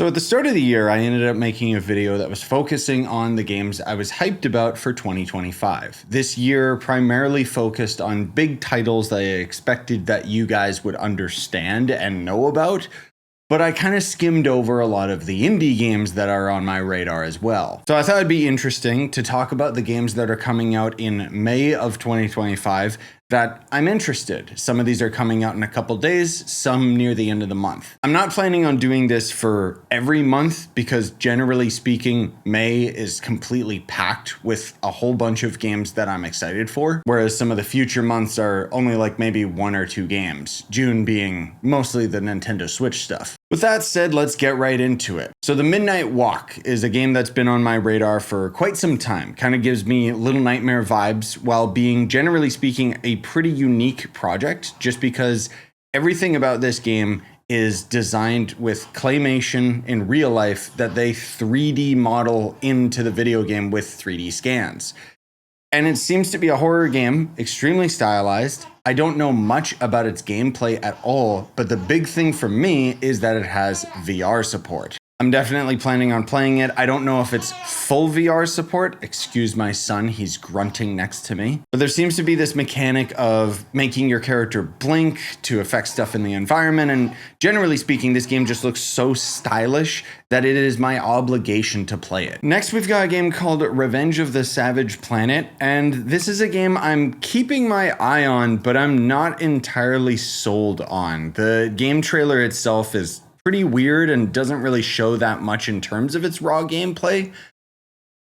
So at the start of the year, I ended up making a video that was focusing on the games I was hyped about for 2025. This year primarily focused on big titles that I expected that you guys would understand and know about, but I kind of skimmed over a lot of the indie games that are on my radar as well. So I thought it'd be interesting to talk about the games that are coming out in May of 2025 that I'm interested. Some of these are coming out in a couple days, some near the end of the month. I'm not planning on doing this for every month because generally speaking, May is completely packed with a whole bunch of games that I'm excited for, whereas some of the future months are only like maybe 1 or 2 games, June being mostly the Nintendo Switch stuff. With that said, let's get right into it. So the Mightnight Walk is a game that's been on my radar for quite some time. Kind of gives me Little Nightmare vibes while being, generally speaking, a pretty unique project, just because everything about this game is designed with claymation in real life that they 3D model into the video game with 3D scans. And it seems to be a horror game, extremely stylized. I don't know much about its gameplay at all, but the big thing for me is that it has VR support. I'm definitely planning on playing it. I don't know if it's full VR support. Excuse my son, he's grunting next to me. But there seems to be this mechanic of making your character blink to affect stuff in the environment. And generally speaking, this game just looks so stylish that it is my obligation to play it. Next, we've got a game called Revenge of the Savage Planet. And this is a game I'm keeping my eye on, but I'm not entirely sold on. The game trailer itself is pretty weird and doesn't really show that much in terms of its raw gameplay.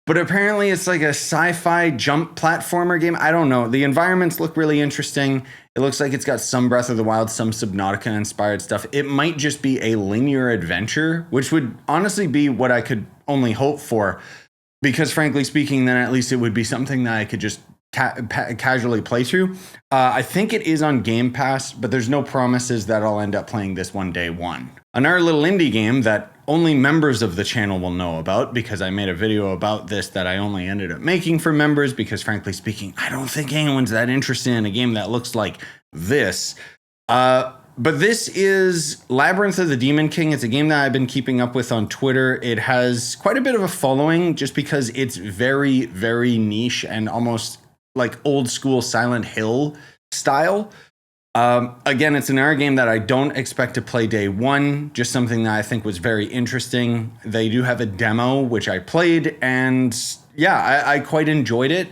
But apparently it's like a sci-fi jump platformer game. I don't know. The environments look really interesting. It looks like it's got some Breath of the Wild, some Subnautica inspired stuff. It might just be a linear adventure, which would honestly be what I could only hope for. Because frankly speaking, then at least it would be something that I could just casually play through. I think it is on Game Pass, but there's no promises that I'll end up playing this one day one. Another little indie game that only members of the channel will know about, because I made a video about this that I only ended up making for members, because frankly speaking, I don't think anyone's that interested in a game that looks like this. But this is Labyrinth of the Demon King. It's a game that I've been keeping up with on Twitter. It has quite a bit of a following just because it's very, very niche and almost like old school Silent Hill style. Again, it's another game that I don't expect to play day one, just something that I think was very interesting. They do have a demo, which I played, and yeah, I quite enjoyed it,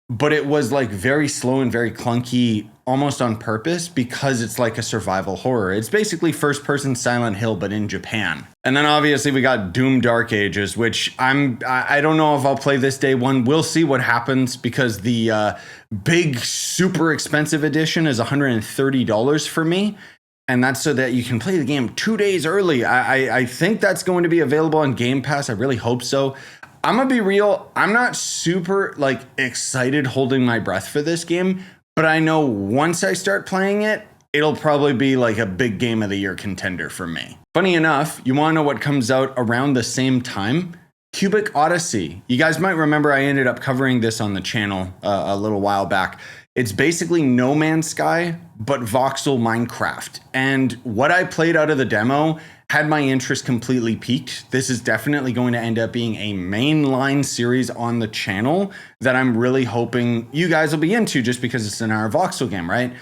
but it was like very slow and very clunky, almost on purpose, because it's like a survival horror. It's basically first-person Silent Hill, but in Japan. And then obviously we got Doom Dark Ages, which I don't know if I'll play this day one. We'll see what happens, because the big, super expensive edition is $130 for me. And that's so that you can play the game 2 days early. I think that's going to be available on Game Pass. I really hope so. I'm gonna be real. I'm not super like excited holding my breath for this game, but I know once I start playing it, it'll probably be like a big game of the year contender for me. Funny enough, you wanna know what comes out around the same time? Cubic Odyssey. You guys might remember I ended up covering this on the channel a little while back. It's basically No Man's Sky, but voxel Minecraft. And what I played out of the demo had my interest completely piqued. This is definitely going to end up being a mainline series on the channel that I'm really hoping you guys will be into, just because it's an our voxel game, right?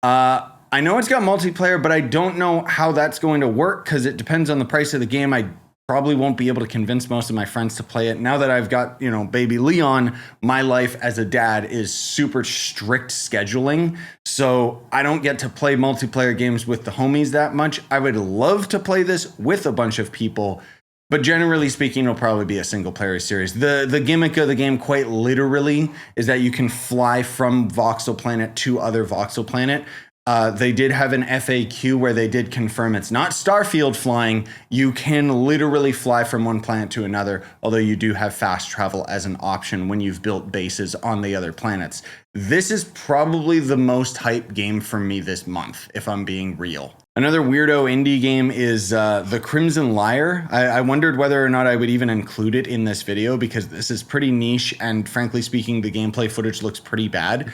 I know it's got multiplayer, but I don't know how that's going to work because it depends on the price of the game. I probably won't be able to convince most of my friends to play it. Now that I've got, baby Leon, my life as a dad is super strict scheduling. So I don't get to play multiplayer games with the homies that much. I would love to play this with a bunch of people, but generally speaking, it'll probably be a single player series. The gimmick of the game, quite literally, is that you can fly from voxel planet to other voxel planet. They did have an FAQ where they did confirm it's not Starfield flying. You can literally fly from one planet to another, although you do have fast travel as an option when you've built bases on the other planets. This is probably the most hype game for me this month, if I'm being real. Another weirdo indie game is the Crimson Lyre. I wondered whether or not I would even include it in this video because this is pretty niche and frankly speaking, the gameplay footage looks pretty bad.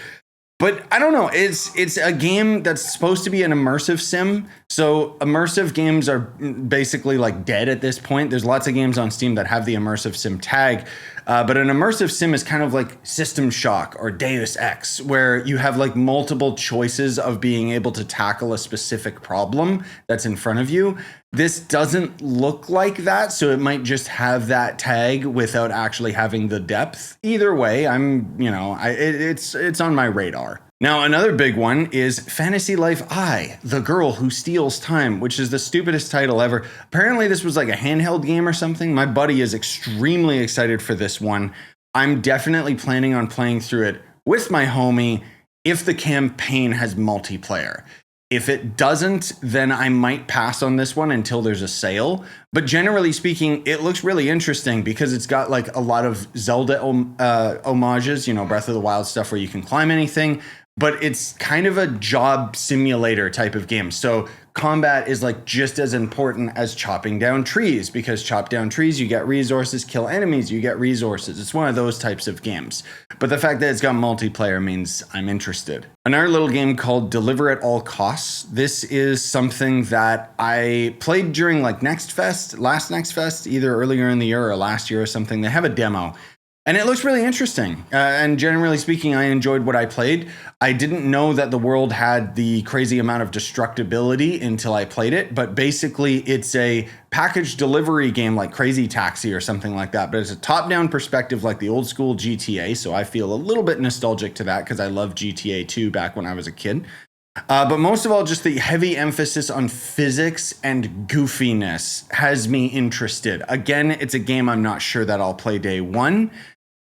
But I don't know. It's a game that's supposed to be an immersive sim. So immersive games are basically like dead at this point. There's lots of games on Steam that have the immersive sim tag. But an immersive sim is kind of like System Shock or Deus Ex, where you have like multiple choices of being able to tackle a specific problem that's in front of you. This doesn't look like that, so it might just have that tag without actually having the depth. Either way, it's on my radar. Now, another big one is Fantasy Life I, The Girl Who Steals Time, which is the stupidest title ever. Apparently, this was like a handheld game or something. My buddy is extremely excited for this one. I'm definitely planning on playing through it with my homie if the campaign has multiplayer. If it doesn't, then I might pass on this one until there's a sale. But generally speaking, it looks really interesting because it's got like a lot of Zelda homages, Breath of the Wild stuff where you can climb anything. But it's kind of a job simulator type of game. So combat is like just as important as chopping down trees, because chop down trees, you get resources, kill enemies, you get resources. It's one of those types of games. But the fact that it's got multiplayer means I'm interested. Another little game called Deliver at All Costs. This is something that I played during like last Next Fest, either earlier in the year or last year or something. They have a demo. And it looks really interesting. And generally speaking, I enjoyed what I played. I didn't know that the world had the crazy amount of destructibility until I played it. But basically, it's a package delivery game like Crazy Taxi or something like that. But it's a top-down perspective like the old school GTA. So I feel a little bit nostalgic to that because I loved GTA 2 back when I was a kid. But most of all, just the heavy emphasis on physics and goofiness has me interested. Again, it's a game I'm not sure that I'll play day one,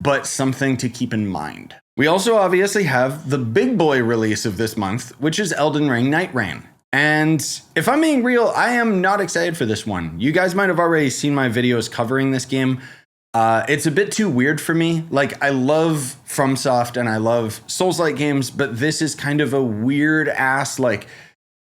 but something to keep in mind. We also obviously have the big boy release of this month, which is Elden Ring Nightreign. And if I'm being real, I am not excited for this one. You guys might have already seen my videos covering this game. It's a bit too weird for me. Like, I love FromSoft and I love Souls-like games, but this is kind of a weird ass, like,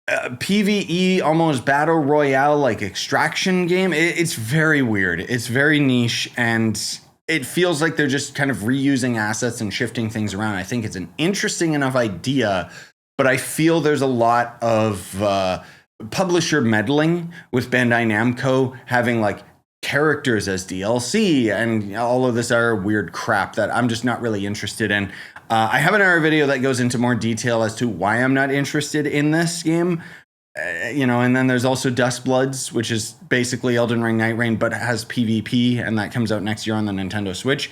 PvE, almost battle royale, like extraction game. It's very weird. It's very niche, and it feels like they're just kind of reusing assets and shifting things around. I think it's an interesting enough idea, but I feel there's a lot of publisher meddling with Bandai Namco having like characters as DLC and all of this other weird crap that I'm just not really interested in. I have another video that goes into more detail as to why I'm not interested in this game. And then there's also Dustbloods, which is basically Elden Ring Nightreign, but has PvP, and that comes out next year on the Nintendo Switch.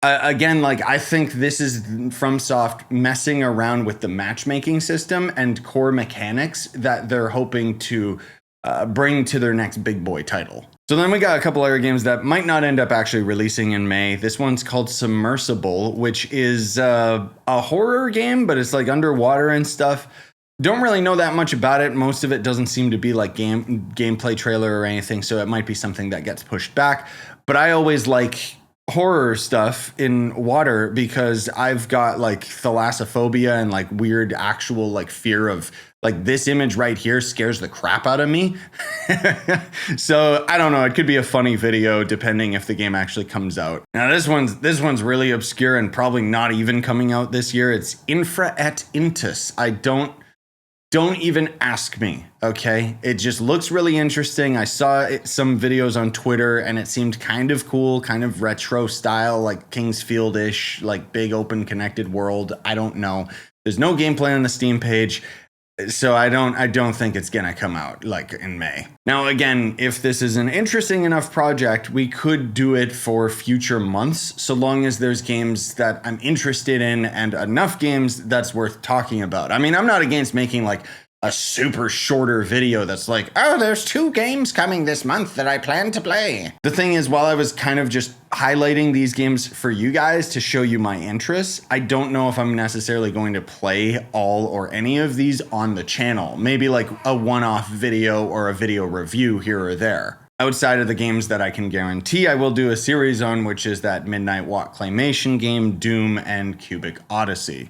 Again, like, I think this is FromSoft messing around with the matchmaking system and core mechanics that they're hoping to bring to their next big boy title. So then we got a couple other games that might not end up actually releasing in May. This one's called Submersible, which is a horror game, but it's like underwater and stuff. Don't really know that much about it. Most of it doesn't seem to be like gameplay trailer or anything, so it might be something that gets pushed back. But I always like horror stuff in water because I've got like thalassophobia and like weird actual like fear of like this image right here scares the crap out of me. So I don't know. It could be a funny video depending if the game actually comes out. Now this one's really obscure and probably not even coming out this year. It's Infra et Intus. Don't even ask me, okay? It just looks really interesting. I saw some videos on Twitter and it seemed kind of cool, kind of retro style, like Kingsfield-ish, like big open connected world. I don't know. There's no gameplay on the Steam page, so I don't think it's gonna come out like in May. Now again, if this is an interesting enough project, we could do it for future months, so long as there's games that I'm interested in and enough games that's worth talking about. I mean, I'm not against making like a super shorter video that's like, oh, there's 2 games coming this month that I plan to play. The thing is, while I was kind of just highlighting these games for you guys to show you my interests, I don't know if I'm necessarily going to play all or any of these on the channel. Maybe like a one-off video or a video review here or there. Outside of the games that I can guarantee I will do a series on, which is that Mightnight Walk claymation game, Doom, and Cubic Odyssey.